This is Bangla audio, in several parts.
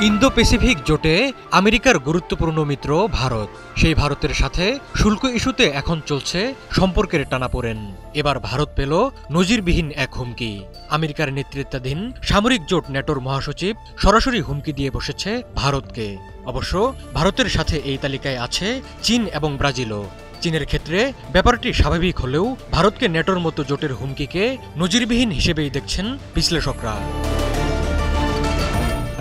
ইন্দো প্যাসিফিক জোটে আমেরিকার গুরুত্বপূর্ণ মিত্র ভারত। সেই ভারতের সাথে শুল্ক ইস্যুতে এখন চলছে সম্পর্কের টানাপোড়েন। এবার ভারত পেল নজিরবিহীন এক হুমকি। আমেরিকার নেতৃত্বাধীন সামরিক জোট ন্যাটোর মহাসচিব সরাসরি হুমকি দিয়ে বসেছে ভারতকে। অবশ্য ভারতের সাথে এই তালিকায় আছে চীন এবং ব্রাজিলও। চীনের ক্ষেত্রে ব্যাপারটি স্বাভাবিক হলেও ভারতকে ন্যাটোর মতো জোটের হুমকিকে নজিরবিহীন হিসেবেই দেখছেন বিশ্লেষকরা।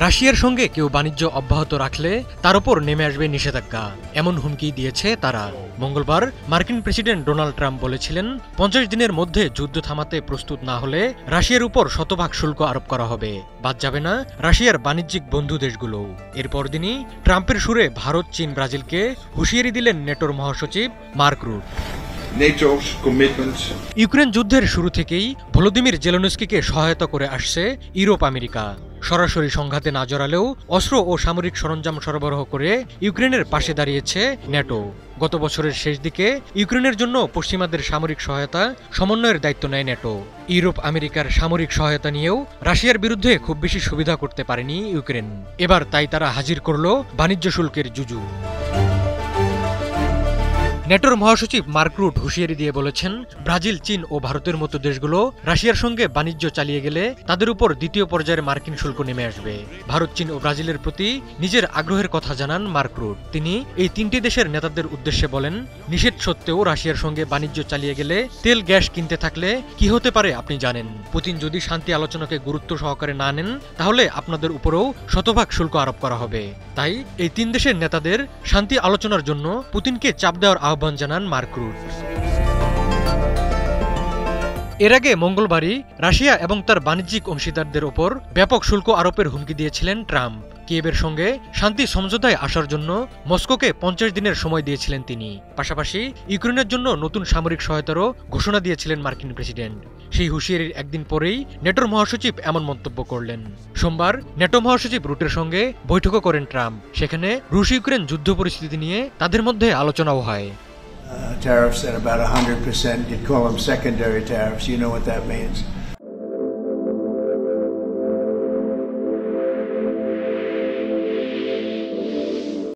রাশিয়ার সঙ্গে কেউ বাণিজ্য অব্যাহত রাখলে তার উপর নেমে আসবে নিষেধাজ্ঞা, এমন হুমকি দিয়েছে তারা। মঙ্গলবার মার্কিন প্রেসিডেন্ট ডোনাল্ড ট্রাম্প বলেছিলেন 50 দিনের মধ্যে যুদ্ধ থামাতে প্রস্তুত না হলে রাশিয়ার উপর শতভাগ শুল্ক আরোপ করা হবে, বাদ যাবে না রাশিয়ার বাণিজ্যিক বন্ধু দেশগুলোও। এরপর দিনই ট্রাম্পের সুরে ভারত, চীন, ব্রাজিলকে হুঁশিয়ারি দিলেন ন্যাটোর মহাসচিব মার্ক রুট। ইউক্রেন যুদ্ধের শুরু থেকেই ভলোদিমির জেলেনস্কিকে সহায়তা করে আসছে ইউরোপ আমেরিকা। সরাসরি সংঘাতে না জড়ালেও অস্ত্র ও সামরিক সরঞ্জাম সরবরাহ করে ইউক্রেনের পাশে দাঁড়িয়েছে ন্যাটো। গত বছরের শেষ দিকে ইউক্রেনের জন্য পশ্চিমাদের সামরিক সহায়তা সমন্বয়ের দায়িত্ব নেয় ন্যাটো। ইউরোপ আমেরিকার সামরিক সহায়তা নিয়েও রাশিয়ার বিরুদ্ধে খুব বেশি সুবিধা করতে পারেনি ইউক্রেন। এবার তাই তারা হাজির করল বাণিজ্য শুল্কের জুজু। ন্যাটোর মহাসচিব মার্ক রুট হুঁশিয়ারি দিয়ে বলেছেন, ব্রাজিল, চীন ও ভারতের মতো দেশগুলো রাশিয়ার সঙ্গে বাণিজ্য চালিয়ে গেলে তাদের উপর দ্বিতীয় পর্যায়ের মার্কিন শুল্ক নেমে আসবে। ভারত, চীন ও ব্রাজিলের প্রতি নিজের আগ্রহের কথা জানান মার্ক রুট। তিনি এই তিনটি দেশের নেতাদের উদ্দেশ্যে বলেন, নিষেধ সত্ত্বেও রাশিয়ার সঙ্গে বাণিজ্য চালিয়ে গেলে তেল, গ্যাস কিনতে থাকলে কি হতে পারে আপনি জানেন। পুতিন যদি শান্তি আলোচনাকে গুরুত্ব সহকারে না নেন, তাহলে আপনাদের উপরেও শতভাগ শুল্ক আরোপ করা হবে। তাই এই তিন দেশের নেতাদের শান্তি আলোচনার জন্য পুতিনকে চাপ দেওয়ার আহ্বান জানান মার্ক রুট। এর আগে মঙ্গলবারই রাশিয়া এবং তার বাণিজ্যিক অংশীদারদের ওপর ব্যাপক শুল্ক আরোপের হুমকি দিয়েছিলেন ট্রাম্প। কিয়েভের সঙ্গে শান্তি সমঝোতায় আসার জন্য মস্কোকে 50 দিনের সময় দিয়েছিলেন তিনি। পাশাপাশি ইউক্রেনের জন্য নতুন সামরিক সহায়তারও ঘোষণা দিয়েছিলেন মার্কিন প্রেসিডেন্ট। সেই হুঁশিয়ারির একদিন পরেই ন্যাটোর মহাসচিব এমন মন্তব্য করলেন। সোমবার ন্যাটো মহাসচিব রুটের সঙ্গে বৈঠকও করেন ট্রাম্প। সেখানে রুশ ইউক্রেন যুদ্ধ পরিস্থিতি নিয়ে তাদের মধ্যে আলোচনাও হয়। Tariffs at about 100%. You'd call them secondary tariffs. You know what that means.